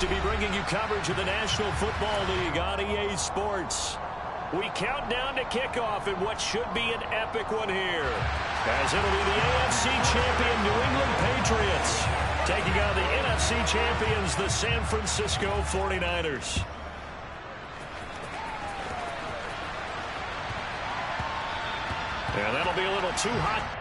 To be bringing you coverage of the National Football League on EA Sports. We count down to kickoff in what should be an epic one here, as it'll be the AFC champion New England Patriots taking on the NFC champions, the San Francisco 49ers. And that'll be a little too hot.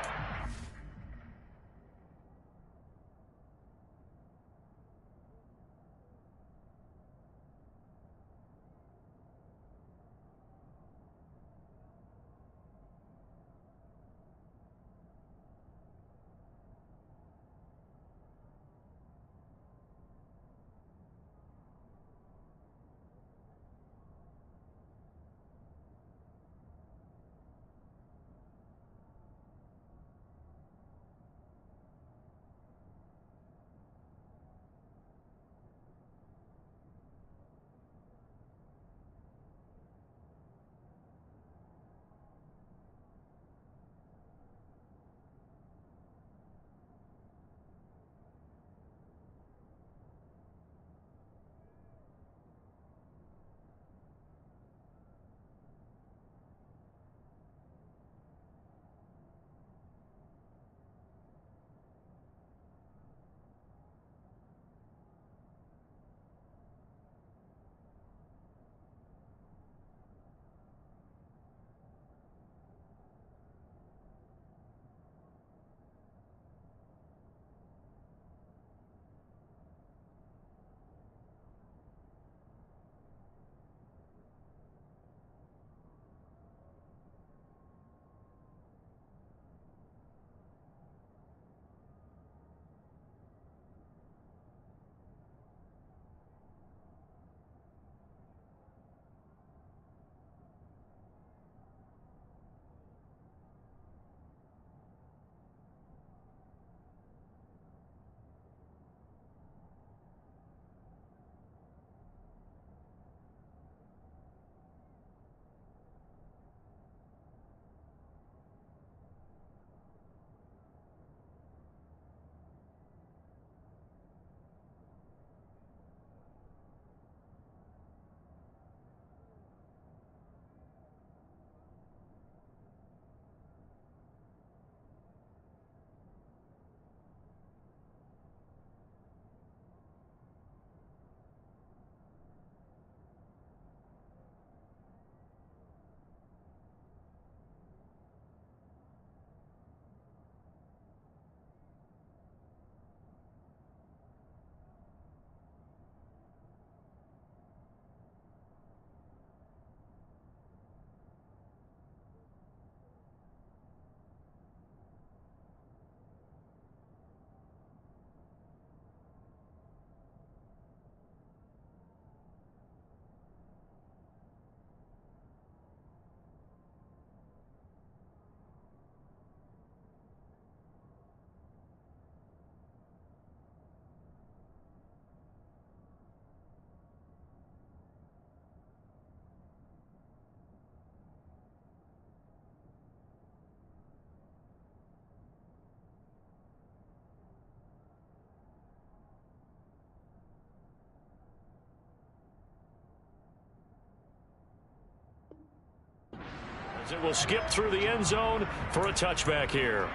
As it will skip through the end zone for a touchback here.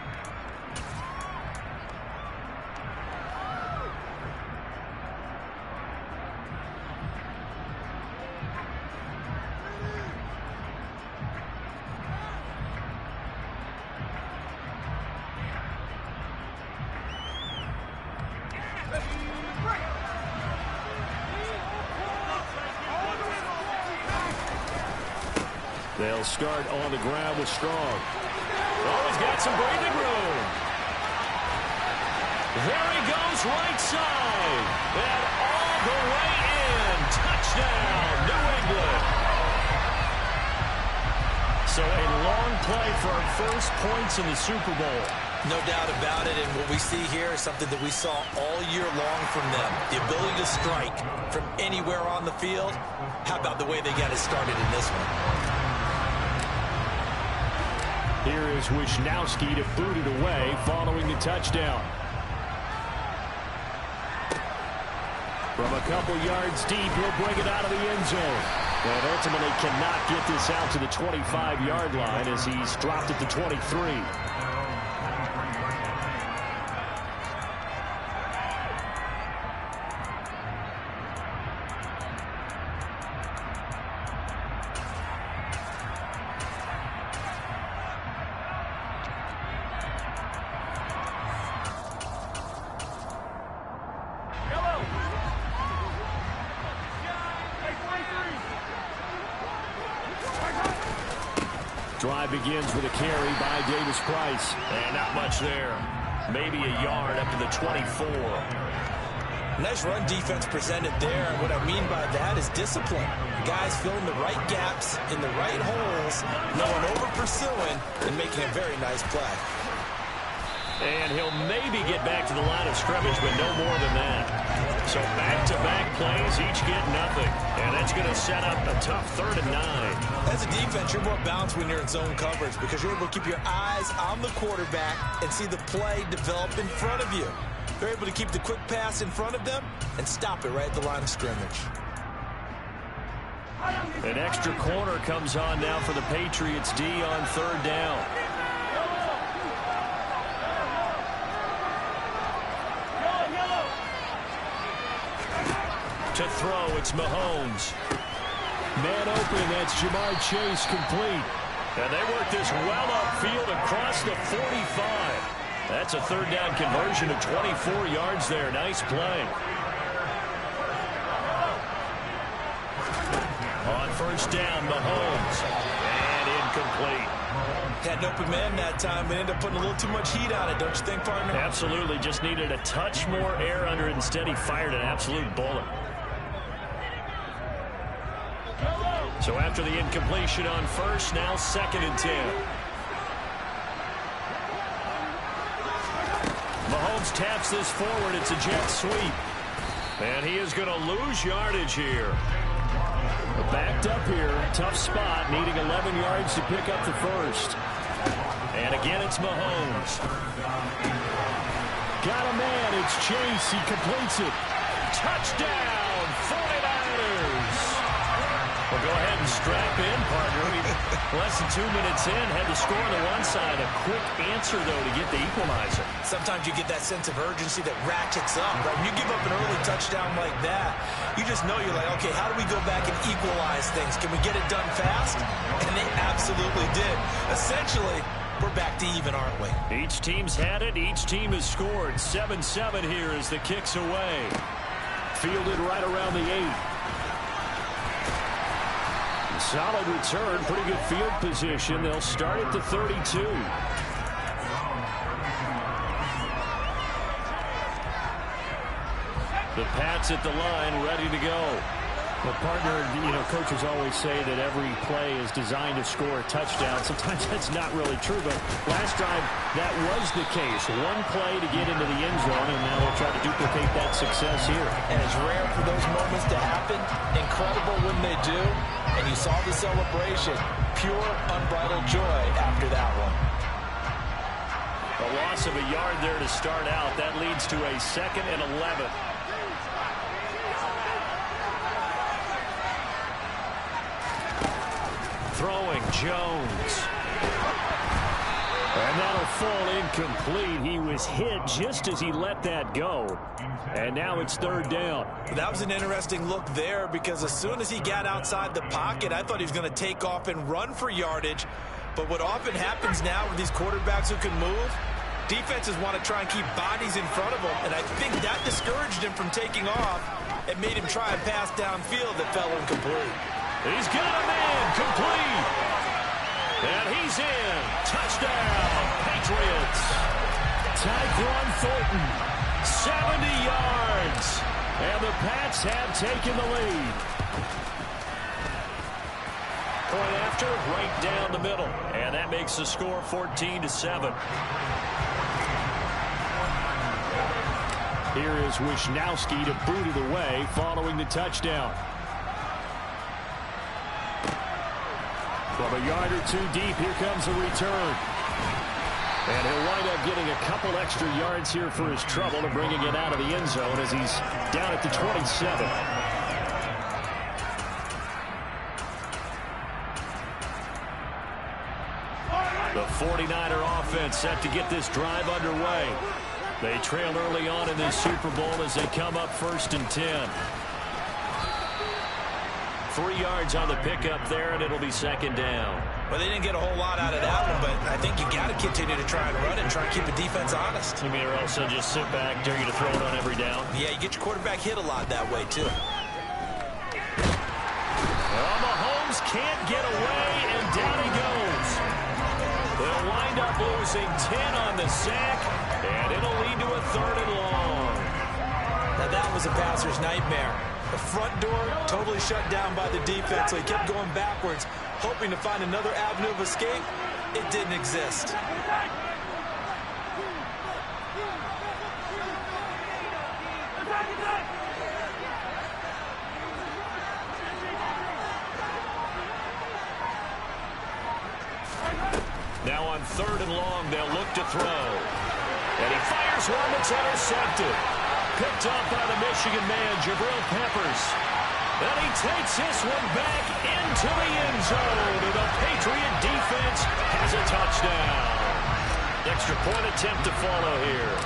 They'll start on the ground with Strong. Oh, he's got some breathing room. There he goes, right side. And all the way in. Touchdown, New England. So a long play for our first points in the Super Bowl. No doubt about it, and what we see here is something that we saw all year long from them. The ability to strike from anywhere on the field. How about the way they got it started in this one? Here is Wisnowski to boot it away following the touchdown. From a couple yards deep, he'll bring it out of the end zone. And ultimately cannot get this out to the 25-yard line as he's dropped it to 23. Drive begins with a carry by Davis Price. And not much there. Maybe a yard up to the 24. Nice run defense presented there. And what I mean by that is discipline. Guys filling the right gaps in the right holes, no one over pursuing, and making a very nice play. And he'll maybe get back to the line of scrimmage, but no more than that. So back-to-back plays, each get nothing. And that's going to set up a tough 3rd and 9. As a defense, you're more balanced when you're in zone coverage because you're able to keep your eyes on the quarterback and see the play develop in front of you. They're able to keep the quick pass in front of them and stop it right at the line of scrimmage. An extra corner comes on now for the Patriots D on 3rd down. To throw, it's Mahomes. Man open, that's Jamar Chase complete. And they work this well upfield across the 45. That's a 3rd down conversion of 24 yards there. Nice play. On 1st down, Mahomes. And incomplete. Had an open man that time, but ended up putting a little too much heat on it, don't you think, partner? Absolutely. Just needed a touch more air under it. Instead, he fired an absolute bullet. So after the incompletion on 1st, now 2nd and 10. Mahomes taps this forward. It's a jet sweep. And he is going to lose yardage here. Backed up here. Tough spot. Needing 11 yards to pick up the 1st. And again, it's Mahomes. Got a man. It's Chase. He completes it. Touchdown, 49ers. Well, go ahead and strap in, partner. Less than 2 minutes in, had to score on the one side. A quick answer, though, to get the equalizer. Sometimes you get that sense of urgency that ratchets up. Right? When you give up an early touchdown like that, you just know you're like, okay, how do we go back and equalize things? Can we get it done fast? And they absolutely did. Essentially, we're back to even, aren't we? Each team's had it. Each team has scored. 7-7 here as the kick's away. Fielded right around the 8. Solid return, pretty good field position. They'll start at the 32. The Pats at the line, ready to go. Well, partner, coaches always say that every play is designed to score a touchdown. Sometimes that's not really true, but last drive, that was the case. One play to get into the end zone, and now they'll try to duplicate that success here. And it's rare for those moments to happen. Incredible when they do. And you saw the celebration. Pure, unbridled joy after that one. A loss of a yard there to start out. That leads to a 2nd and 11. Throwing, Jones. And that'll fall incomplete. He was hit just as he let that go. And now it's 3rd down. That was an interesting look there because as soon as he got outside the pocket, I thought he was going to take off and run for yardage. But what often happens now with these quarterbacks who can move, defenses want to try and keep bodies in front of them. And I think that discouraged him from taking off and made him try and pass downfield that fell incomplete. He's got a man complete. And he's in. Touchdown, Patriots. Tyquan Thornton, 70 yards. And the Pats have taken the lead. Point after, right down the middle. And that makes the score 14-7. Here is Wisnowski to boot it away following the touchdown. From a yard or two deep, here comes a return. And he'll wind up getting a couple extra yards here for his trouble and bringing it out of the end zone as he's down at the 27. The 49er offense set to get this drive underway. They trail early on in this Super Bowl as they come up 1st and 10. 3 yards on the pickup there, and it'll be 2nd down. Well, they didn't get a whole lot out of that one, but I think you got to continue to try and run and try and keep the defense honest. You mean, or else they'll just sit back, dare you to throw it on every down? Yeah, you get your quarterback hit a lot that way, too. Well, Mahomes can't get away, and down he goes. They'll wind up losing 10 on the sack, and it'll lead to a 3rd and long. Now, that was a passer's nightmare. The front door totally shut down by the defense, so he kept going backwards, hoping to find another avenue of escape. It didn't exist. Now on 3rd and long, they'll look to throw. And he fires one that's intercepted. Picked up by the Michigan man, Jabril Peppers. And he takes this one back into the end zone. And the Patriot defense has a touchdown. Extra point attempt to follow here.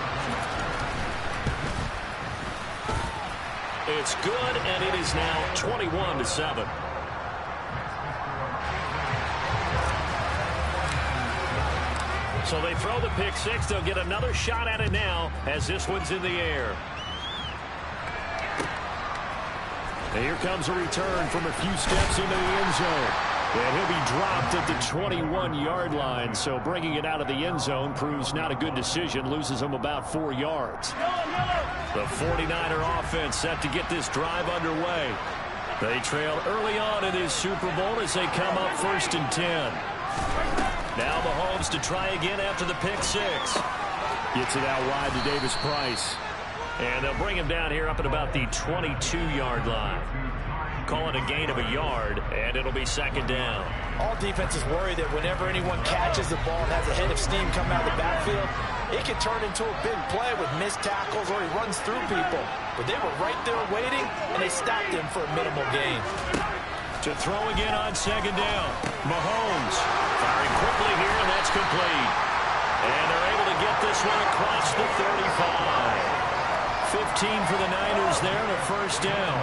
It's good, and it is now 21-7. So they throw the pick six. They'll get another shot at it now as this one's in the air. And here comes a return from a few steps into the end zone. And he'll be dropped at the 21-yard line. So bringing it out of the end zone proves not a good decision. Loses him about 4 yards. The 49er offense set to get this drive underway. They trail early on in this Super Bowl as they come up 1st and 10. Now Mahomes to try again after the pick six. Gets it out wide to Davis Price. And they'll bring him down here up at about the 22-yard line. Call it a gain of a yard, and it'll be 2nd down. All defenses worry that whenever anyone catches the ball and has a head of steam coming out of the backfield, it can turn into a big play with missed tackles or he runs through people. But they were right there waiting, and they stopped him for a minimal gain. To throw again on 2nd down. Mahomes firing quickly here, and that's complete. And they're able to get this one across the 35. 15 for the Niners there, and a 1st down.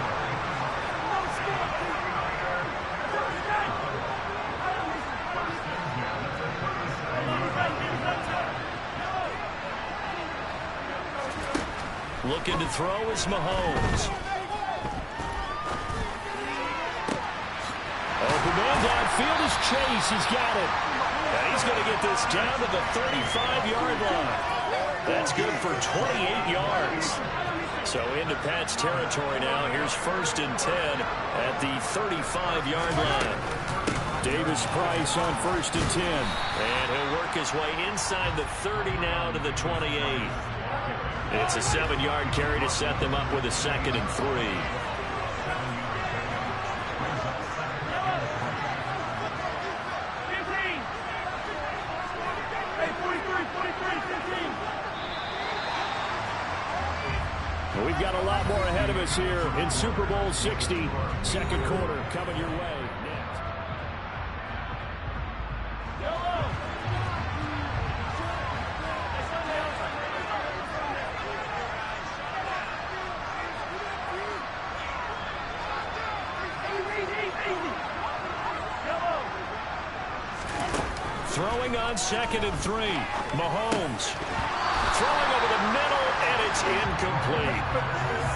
Looking to throw is Mahomes. Open man downfield is Chase. He's got it. And he's going to get this down to the 35-yard line. That's good for 28 yards. So into Pat's territory now. Here's 1st and 10 at the 35-yard line. Davis Price on 1st and 10. And he'll work his way inside the 30 now to the 28. It's a 7-yard carry to set them up with a 2nd and 3. We've got a lot more ahead of us here in Super Bowl 60. 2nd quarter coming your way next. Throwing on 2nd and 3. Mahomes throwing over the middle, and it's incomplete.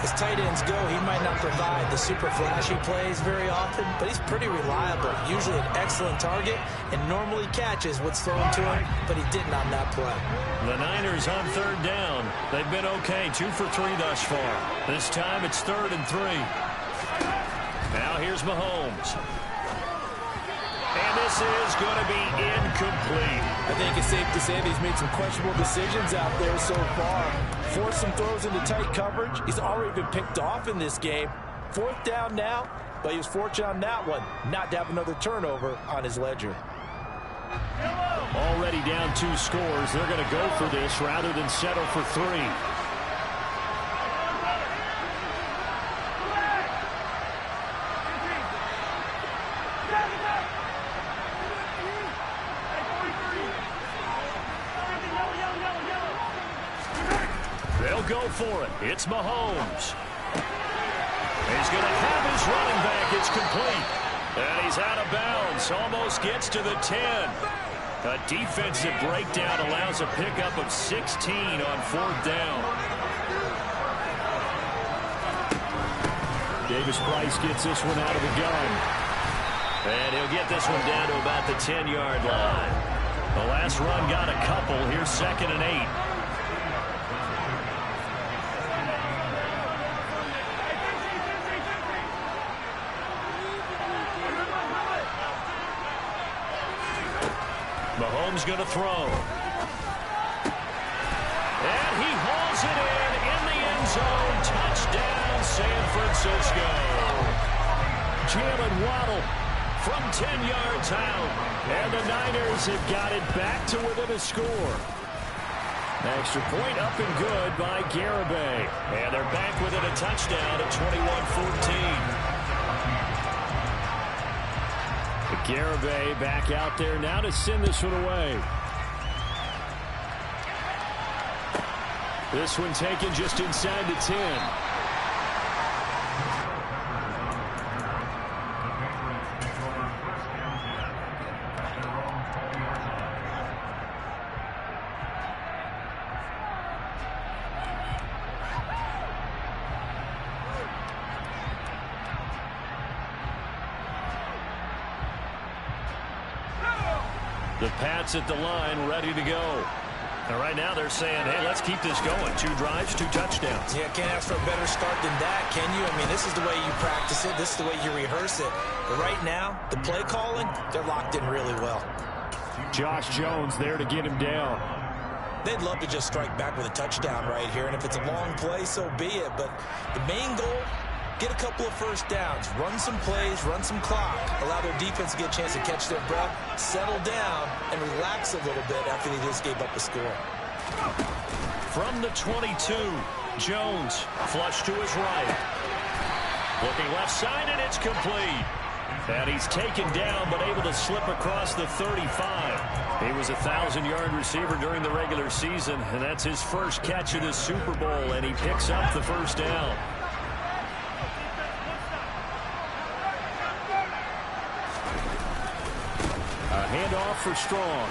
As tight ends go, he might not provide the super flashy plays very often, but he's pretty reliable, usually an excellent target, and normally catches what's thrown to him, but he didn't on that play. The Niners on 3rd down. They've been okay, 2 for 3 thus far. This time it's 3rd and 3. Now here's Mahomes. And this is going to be incomplete. I think it's safe to say that he's made some questionable decisions out there so far. Forced some throws into tight coverage. He's already been picked off in this game. 4th down now, but he was fortunate on that one not to have another turnover on his ledger. Already down 2 scores. They're going to go for this rather than settle for 3. They'll go for it. It's Mahomes. He's going to have his running back. It's complete. And he's out of bounds. Almost gets to the 10. A defensive breakdown allows a pickup of 16 on 4th down. Davis Price gets this one out of the gun. And he'll get this one down to about the 10-yard line. The last run got a couple. Here's 2nd and 8. Mahomes going to throw. And he hauls it in the end zone. Touchdown, San Francisco. Jalen Waddle from 10 yards out. And the Niners have got it back to within a score. Extra point up and good by Garibay. And they're back within a touchdown at 21-14. Garibay back out there now to send this one away. This one taken just inside the 10. The Pats at the line, ready to go. And right now they're saying, hey, let's keep this going. 2 drives, 2 touchdowns. Yeah, can't ask for a better start than that, can you? I mean, this is the way you practice it. This is the way you rehearse it. But right now, the play calling, they're locked in really well. Josh Jones there to get him down. They'd love to just strike back with a touchdown right here. And if it's a long play, so be it. But the main goal, get a couple of first downs, run some plays, run some clock, allow their defense to get a chance to catch their breath, settle down, and relax a little bit after they just gave up a score. From the 22, Jones flush to his right. Looking left side, and it's complete. And he's taken down, but able to slip across the 35. He was a 1,000-yard receiver during the regular season, and that's his first catch of the Super Bowl, and he picks up the first down. Handoff for Strong.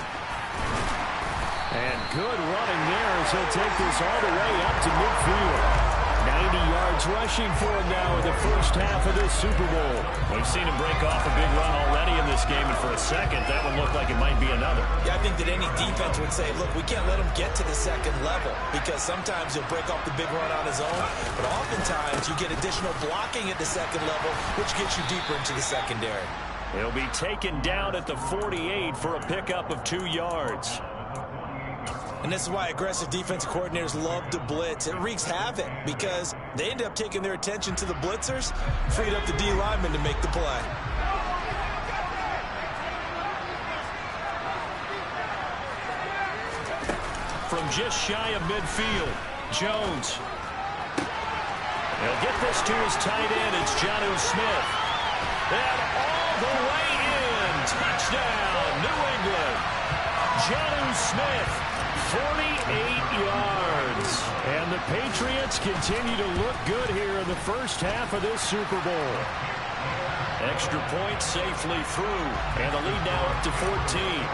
And good running there as he'll take this all the way up to midfield. 90 yards rushing for him now in the first half of this Super Bowl. We've seen him break off a big run already in this game, and for a second, that one looked like it might be another. Yeah, I think that any defense would say, look, we can't let him get to the second level, because sometimes he'll break off the big run on his own, but oftentimes you get additional blocking at the second level, which gets you deeper into the secondary. He'll be taken down at the 48 for a pickup of 2 yards. And this is why aggressive defensive coordinators love to blitz. It wreaks havoc because they end up taking their attention to the blitzers, freed up the D lineman to make the play. From just shy of midfield, Jones. He'll get this to his tight end. It's Jonnu Smith. And all the way in. Touchdown, New England. Jonnu Smith. 48 yards. And the Patriots continue to look good here in the first half of this Super Bowl. Extra point safely through. And the lead now up to 14.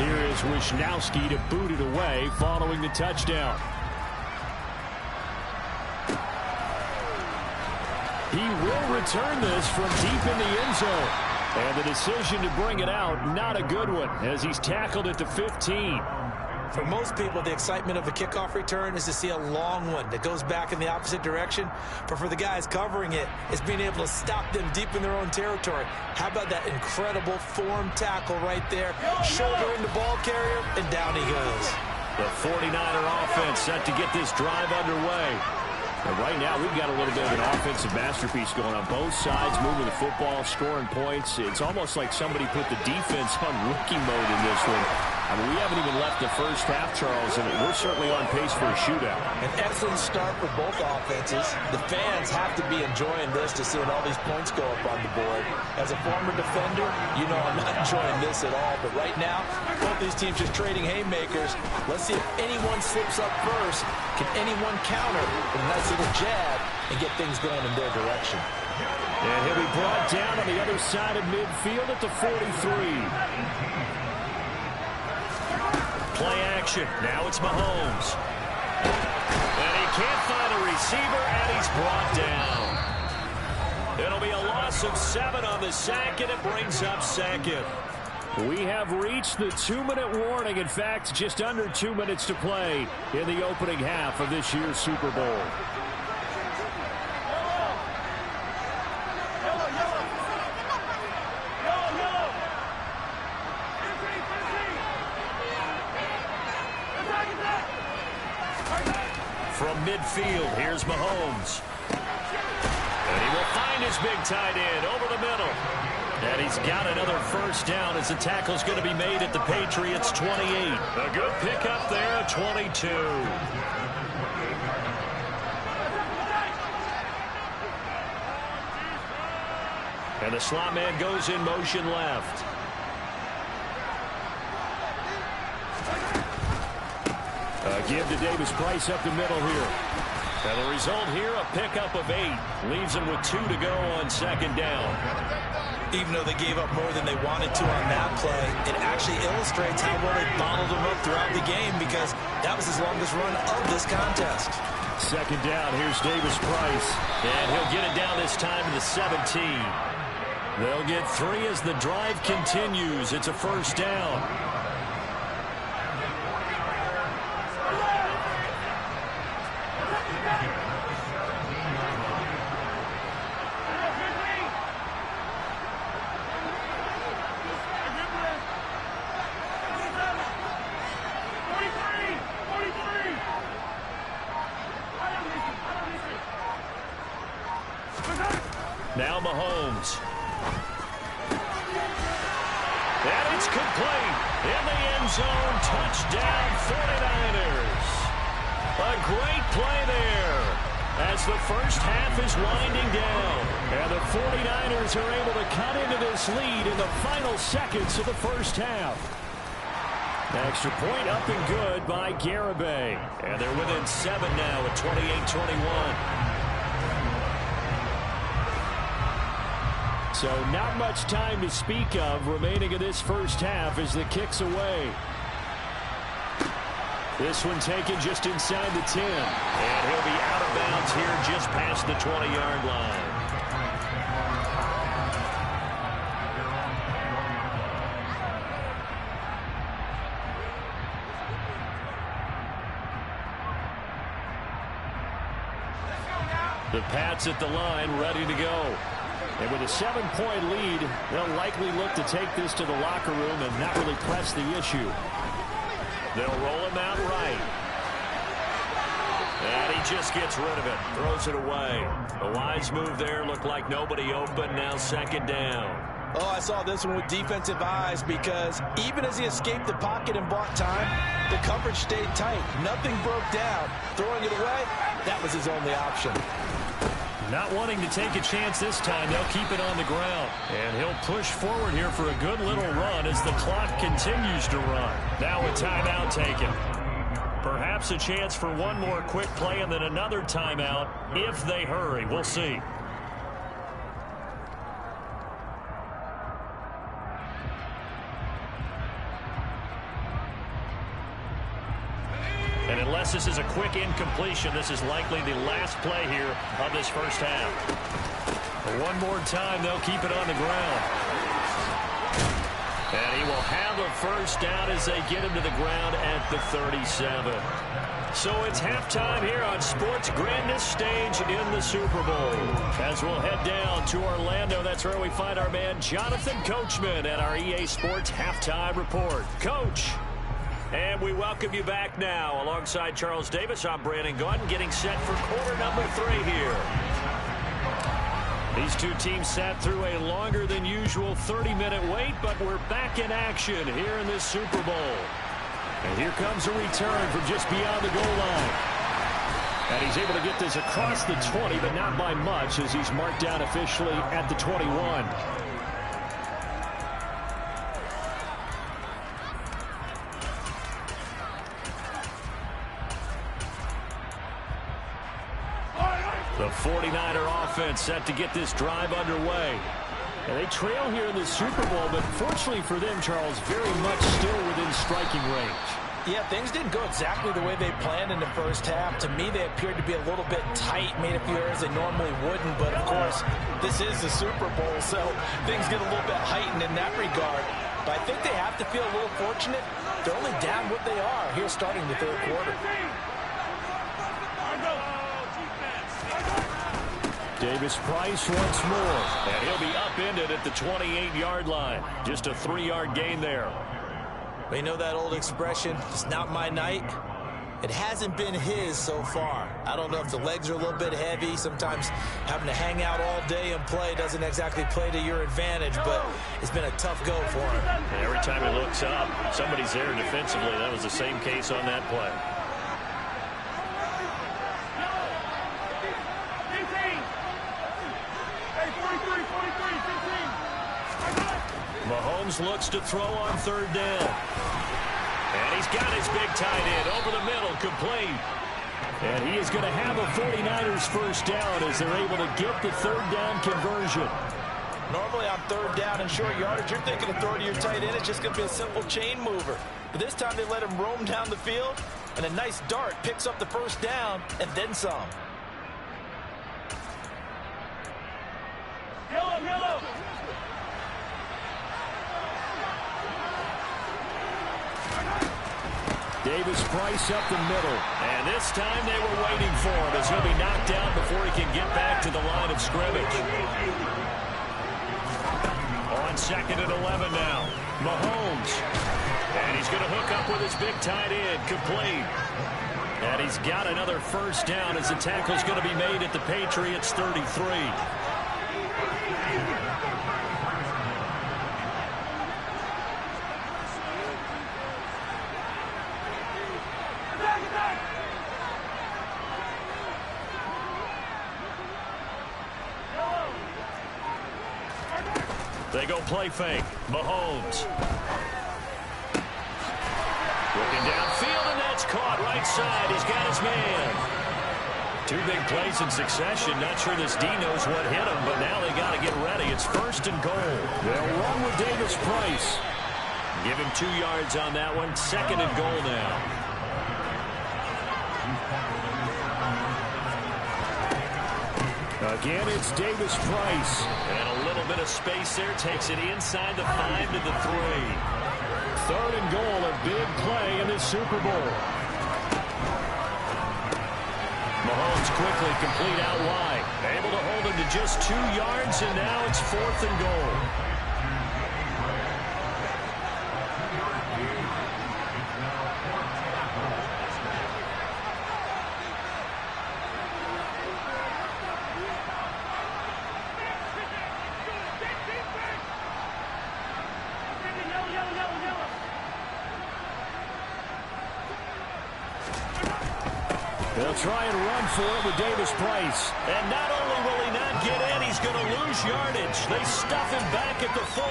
Here is Wisnowski to boot it away following the touchdown. He will return this from deep in the end zone. And the decision to bring it out, not a good one, as he's tackled at the 15. For most people, the excitement of a kickoff return is to see a long one that goes back in the opposite direction. But for the guys covering it, it's being able to stop them deep in their own territory. How about that incredible form tackle right there? Shoulder in the ball carrier, and down he goes. The 49er offense set to get this drive underway. And right now, we've got a little bit of an offensive masterpiece going on both sides, moving the football, scoring points. It's almost like somebody put the defense on rookie mode in this one. I mean, we haven't even left the first half, Charles, and we're certainly on pace for a shootout. An excellent start for both offenses. The fans have to be enjoying this to seeing all these points go up on the board. As a former defender, you know I'm not enjoying this at all. But right now, both these teams just trading haymakers. Let's see if anyone slips up first. Can anyone counter with a nice little jab and get things going in their direction? And he'll be brought down on the other side of midfield at the 43. Play action. Now it's Mahomes. And he can't find a receiver, and he's brought down. It'll be a loss of 7 on the sack, and it brings up second. We have reached the 2-minute warning. In fact, just under 2 minutes to play in the opening half of this year's Super Bowl. From midfield, here's Mahomes. And he will find his big tight end over the middle. And he's got another first down as the tackle's going to be made at the Patriots' 28. A good pickup there at 22. And the slot man goes in motion left. Give to Davis Price up the middle here. And the result here, a pickup of 8. Leaves them with 2 to go on second down. Even though they gave up more than they wanted to on that play, it actually illustrates how well they bottled them up throughout the game because that was his longest run of this contest. Second down, here's Davis Price. And he'll get it down this time to the 17. They'll get 3 as the drive continues. It's a first down. Now Mahomes. And it's complete. In the end zone, touchdown 49ers. A great play there as the first half is winding down. And the 49ers are able to cut into this lead in the final seconds of the first half. Extra point up and good by Garibay. And they're within 7 now at 28-21. So not much time to speak of remaining in this first half as the kick's away. This one taken just inside the 10. And he'll be out of bounds here just past the 20-yard line. The Pats at the line, ready to go. And with a 7-point lead, they'll likely look to take this to the locker room and not really press the issue. They'll roll him out right. And he just gets rid of it, throws it away. A wise move there, looked like nobody open, now second down. Oh, I saw this one with defensive eyes because even as he escaped the pocket and bought time, the coverage stayed tight. Nothing broke down. Throwing it away, that was his only option. Not wanting to take a chance this time, they'll keep it on the ground. And he'll push forward here for a good little run as the clock continues to run. Now a timeout taken. Perhaps a chance for one more quick play and then another timeout if they hurry. We'll see. And unless this is a quick incompletion, this is likely the last play here of this first half. One more time, they'll keep it on the ground. And he will have a first down as they get him to the ground at the 37. So it's halftime here on sports' grandest stage in the Super Bowl. As we'll head down to Orlando, that's where we find our man Jonathan Coachman at our EA Sports Halftime Report. Coach, And we welcome you back now. Alongside Charles Davis, I'm Brandon Gaudin, getting set for quarter number 3 here. These two teams sat through a longer than usual 30-minute wait, but we're back in action here in this Super Bowl. And here comes a return from just beyond the goal line. And he's able to get this across the 20, but not by much, as he's marked down officially at the 21. The 49er offense set to get this drive underway. And they trail here in the Super Bowl, but fortunately for them, Charles, very much still within striking range. Yeah, things didn't go exactly the way they planned in the first half. To me, they appeared to be a little bit tight, made a few errors they normally wouldn't. But, of course, this is the Super Bowl, so things get a little bit heightened in that regard. But I think they have to feel a little fortunate. They're only down what they are here starting the third quarter. Davis-Price once more, and he'll be upended at the 28-yard line. Just a 3-yard gain there. You know that old expression, it's not my night? It hasn't been his so far. I don't know if the legs are a little bit heavy. Sometimes having to hang out all day and play doesn't exactly play to your advantage, but it's been a tough go for him. And every time he looks up, somebody's there defensively. That was the same case on that play. Mahomes looks to throw on third down. And he's got his big tight end over the middle, complete. And he is going to have a 49ers first down as they're able to get the third down conversion. Normally on third down and short yardage, you're thinking of throwing to your tight end. It's just going to be a simple chain mover. But this time they let him roam down the field, and a nice dart picks up the first down and then some. Yellow. Davis-Price up the middle. And this time they were waiting for him as he'll be knocked down before he can get back to the line of scrimmage. On 2nd and 11 now. Mahomes. And he's going to hook up with his big tight end, complete. And he's got another first down as the tackle's going to be made at the Patriots' 33. They go play fake. Mahomes. Looking downfield, and that's caught right side. He's got his man. 2 big plays in succession. Not sure this D knows what hit him, but now they got to get ready. It's 1st and goal. They'll run with Davis-Price. Give him 2 yards on that one. 2nd and goal now. Again, it's Davis-Price. And a little bit of space there. Takes it inside the 5 to the 3. 3rd and goal, a big play in this Super Bowl. Mahomes quickly complete out wide. Able to hold him to just 2 yards, and now it's 4th and goal. They'll try and run for it with Davis-Price. And not only will he not get in, he's going to lose yardage. They stuff him back at the 4.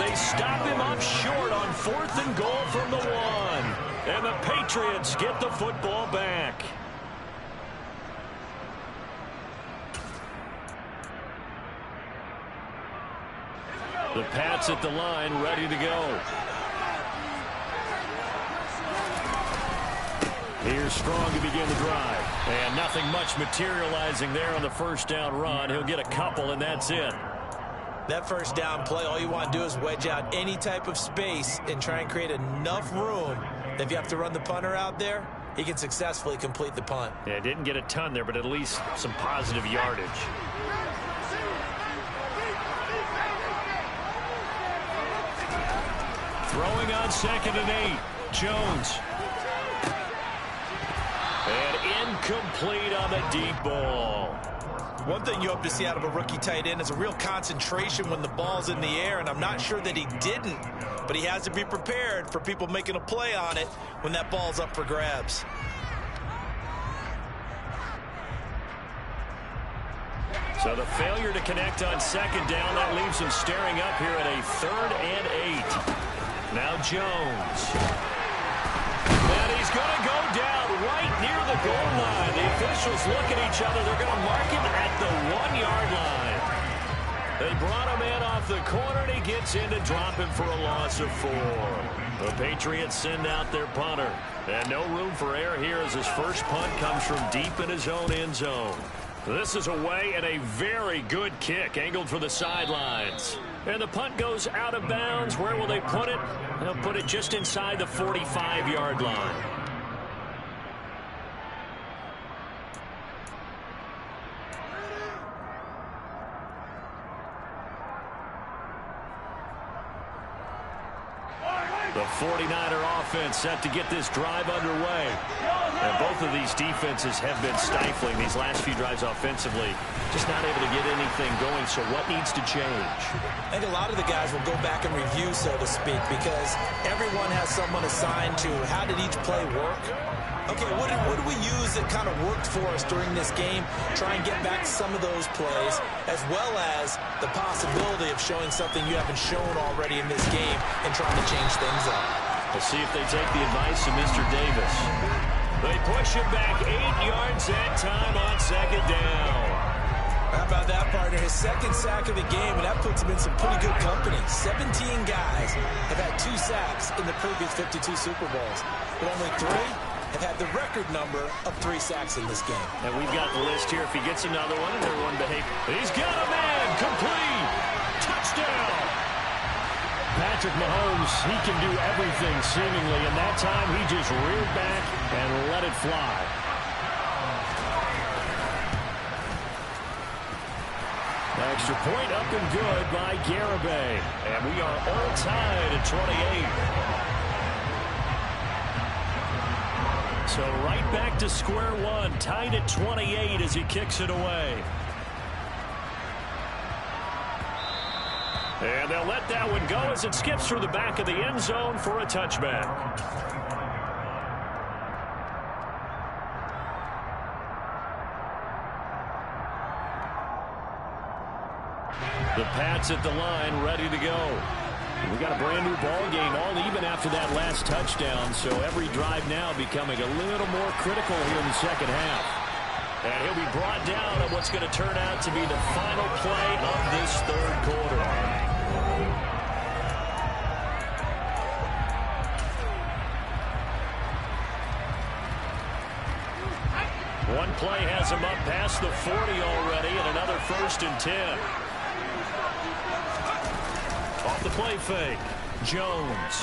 They stop him up short on 4th and goal from the 1. And the Patriots get the football back. The Pats at the line, ready to go. Here's Strong to begin the drive. And nothing much materializing there on the first down run. He'll get a couple, and that's it. That first down play, all you want to do is wedge out any type of space and try and create enough room that if you have to run the punter out there, he can successfully complete the punt. Yeah, didn't get a ton there, but at least some positive yardage. Throwing on 2nd and 8. Jones. And incomplete on the deep ball. One thing you hope to see out of a rookie tight end is a real concentration when the ball's in the air, and I'm not sure that he didn't, but he has to be prepared for people making a play on it when that ball's up for grabs. So the failure to connect on second down, that leaves him staring up here at a 3rd and 8. Now Jones. And he's going to go down right near the goal line. The officials look at each other. They're going to mark him at the 1-yard line. They brought him in off the corner, and he gets in to drop him for a loss of 4. The Patriots send out their punter. And no room for error here as his first punt comes from deep in his own end zone. This is away and a very good kick angled for the sidelines. And the punt goes out of bounds. Where will they put it? They'll put it just inside the 45-yard line. The 49er offense set to get this drive underway. And both of these defenses have been stifling these last few drives offensively. Just not able to get anything going, so what needs to change? I think a lot of the guys will go back and review, so to speak, because everyone has someone assigned to how did each play work. Okay, what did we use that kind of worked for us during this game? Try and get back some of those plays, as well as the possibility of showing something you haven't shown already in this game and trying to change things up. We'll see if they take the advice of Mr. Davis. They push him back 8 yards that time on second down. How about that, partner? His second sack of the game, and that puts him in some pretty good company. 17 guys have had 2 sacks in the previous 52 Super Bowls, but only 3 have had the record number of 3 sacks in this game. And we've got the list here. If he gets another one, and everyone behave. He's got a man. Complete. Touchdown. Patrick Mahomes, he can do everything seemingly, and that time he just reared back and let it fly. Extra point up and good by Garibay. And we are all tied at 28. So right back to square one, tied at 28 as he kicks it away. And they'll let that one go as it skips through the back of the end zone for a touchback. The Pats at the line, ready to go. We got a brand new ball game, all even after that last touchdown, so every drive now becoming a little more critical here in the second half. And he'll be brought down on what's going to turn out to be the final play of this third quarter. One play has him up past the 40 already, and another 1st and 10. Off the play fake, Jones.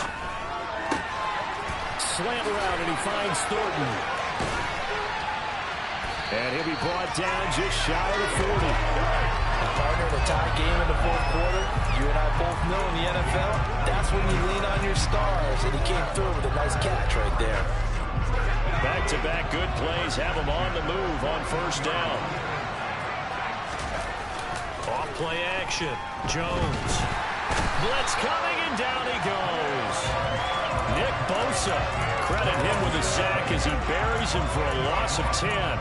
Slant route, and he finds Thornton. And he'll be brought down just shy of the 40. Partner, the tie game in the fourth quarter, you and I both know in the NFL, that's when you lean on your stars, and he came through with a nice catch right there. Back-to-back good plays have him on the move on 1st down. Off play action, Jones. Blitz coming, and down he goes. Nick Bosa, credit him with a sack as he buries him for a loss of 10.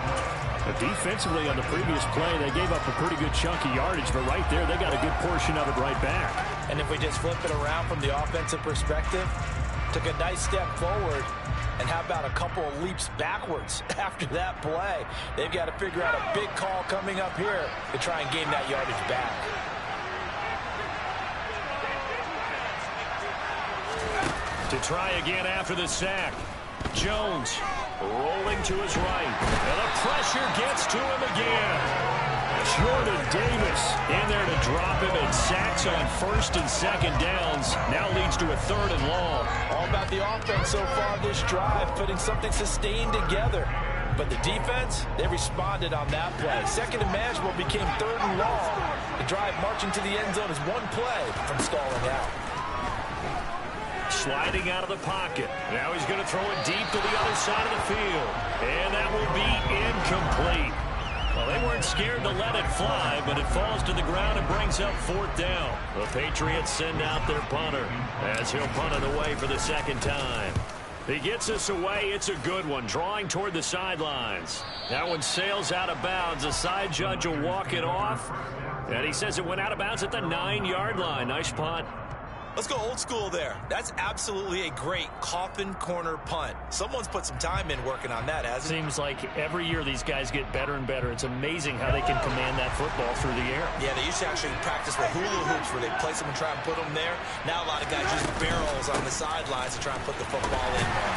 Defensively on the previous play, they gave up a pretty good chunk of yardage, but right there, they got a good portion of it right back. And if we just flip it around from the offensive perspective, took a nice step forward, and how about a couple of leaps backwards after that play? They've got to figure out a big call coming up here to try and gain that yardage back. To try again after the sack. Jones rolling to his right. And the pressure gets to him again. Jordan Davis in there to drop him, and sacks on 1st and 2nd downs. Now leads to a 3rd and long. All about the offense so far this drive, putting something sustained together. But the defense, they responded on that play. 2nd and manageable became 3rd and long. The drive marching to the end zone is one play from stalling out. sliding out of the pocket. Now he's going to throw it deep to the other side of the field. And that will be incomplete. Well, they weren't scared to let it fly, but it falls to the ground and brings up 4th down. The Patriots send out their punter as he'll punt it away for the second time. He gets us away. It's a good one, drawing toward the sidelines. That one sails out of bounds. The side judge will walk it off, and he says it went out of bounds at the 9-yard line. Nice punt. Let's go old school there. That's absolutely a great coffin corner punt. Someone's put some time in working on that, hasn't it? Seems like every year these guys get better and better. It's amazing how they can command that football through the air. Yeah, they used to actually practice with hula hoops where they place them and try and put them there. Now a lot of guys use barrels on the sidelines to try and put the football in there.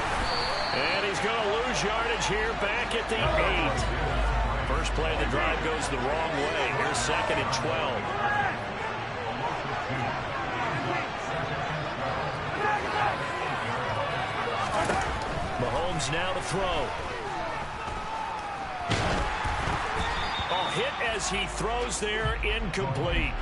And he's going to lose yardage here back at the 8. First play of the drive goes the wrong way. Here's 2nd and 12. Mahomes now to throw. Oh, hit as he throws there, incomplete.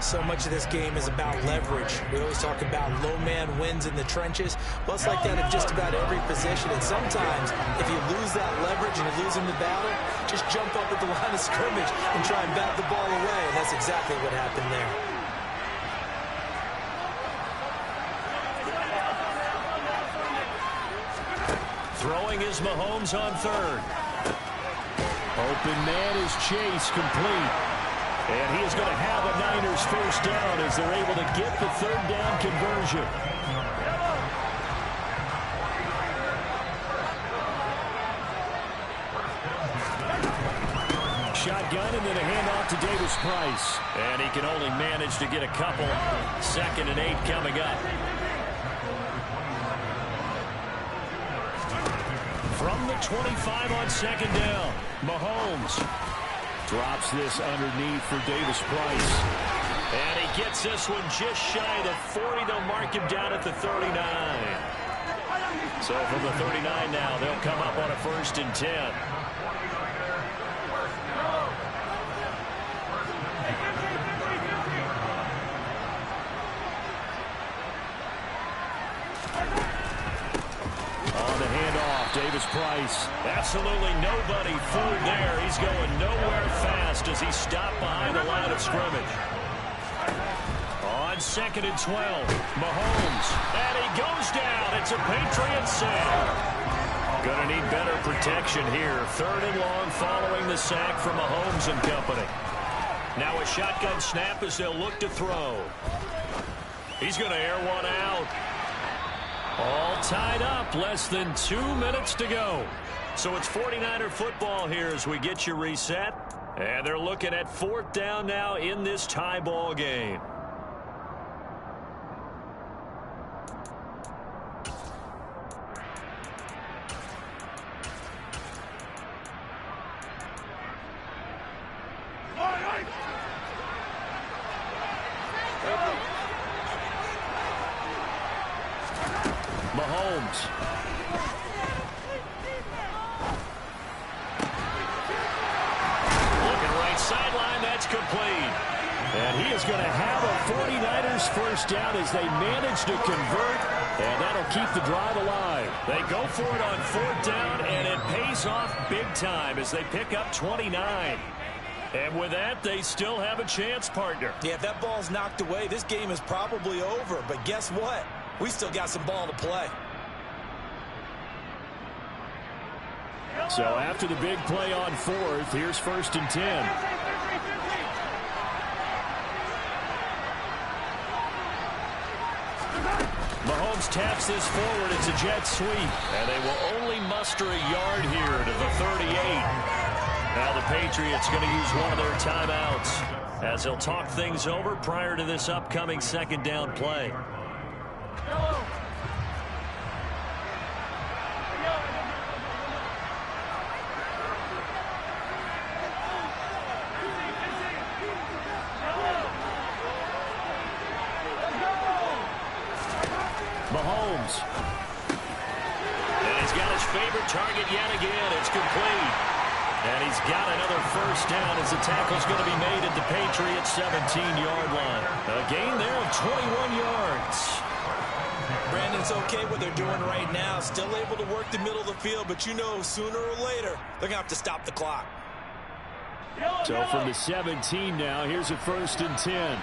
So much of this game is about leverage. We always talk about low man wins in the trenches. Well, it's like that in just about every position. And sometimes, if you lose that leverage and you're losing the battle, just jump up at the line of scrimmage and try and bat the ball away. And that's exactly what happened there. Throwing is Mahomes on 3rd. Open man is Chase, complete. And he is going to have a Niners first down as they're able to get the 3rd down conversion. Shotgun and then a handoff to Davis Price. And he can only manage to get a couple. 2nd and 8 coming up. From the 25 on 2nd down, Mahomes drops this underneath for Davis Price. And he gets this one just shy of the 40. They'll mark him down at the 39. So from the 39 now, they'll come up on a 1st and 10. Davis Price. Absolutely nobody fooled there. He's going nowhere fast as he stopped behind the line of scrimmage. On 2nd and 12, Mahomes. And he goes down. It's a Patriot sack. Going to need better protection here. 3rd and long following the sack from Mahomes and company. Now a shotgun snap as they'll look to throw. He's going to air one out. All tied up, less than 2 minutes to go. So it's 49er football here as we get you reset. And they're looking at 4th down now in this tie ball game. Mahomes. Looking right sideline, that's complete. And he is going to have a 49ers first down as they manage to convert, and that'll keep the drive alive. They go for it on 4th down, and it pays off big time as they pick up 29. And with that, they still have a chance, partner. Yeah, if that ball's knocked away, this game is probably over. But guess what? We still got some ball to play. So after the big play on 4th, here's 1st and 10. Mahomes taps this forward. It's a jet sweep. And they will only muster a yard here to the 38. Now the Patriots going to use one of their timeouts as they'll talk things over prior to this upcoming 2nd down play. Mahomes. And he's got his favorite target yet again. It's complete. And he's got another first down as the tackle's going to be made at the Patriots' 17-yard line. A gain there of 21 yards. Brandon, everything's okay what they're doing right now. Still able to work the middle of the field, but you know sooner or later they're going to have to stop the clock. So from the 17 now, here's a 1st and 10.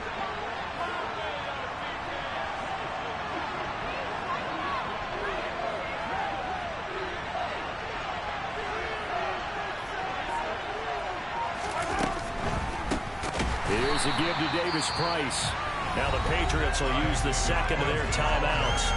Here's a give to Davis Price. Now the Patriots will use the second of their timeouts,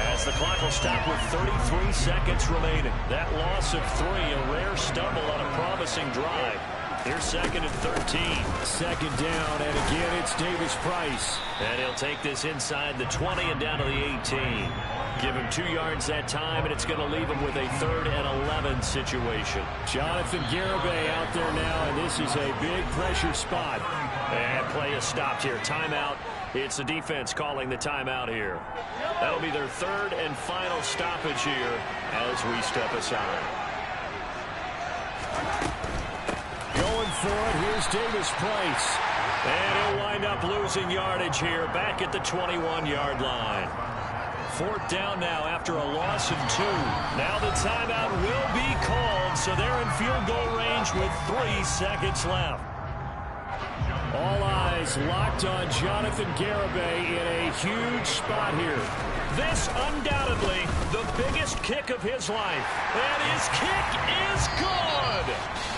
as the clock will stop with 33 seconds remaining. That loss of 3, a rare stumble on a promising drive. Here's 2nd and 13. 2nd down, and again it's Davis Price. And he'll take this inside the 20 and down to the 18. Give him 2 yards that time, and it's going to leave him with a 3rd and 11 situation. Jonathan Garibay out there now, and this is a big pressure spot. And play is stopped here. Timeout. It's the defense calling the timeout here. That'll be their 3rd and final stoppage here as we step aside. Going for it, here's Davis Price. And he'll wind up losing yardage here back at the 21-yard line. 4th down now after a loss of 2. Now the timeout will be called, so they're in field goal range with 3 seconds left. All eyes locked on Jonathan Garibay in a huge spot here. This undoubtedly the biggest kick of his life. And his kick is good.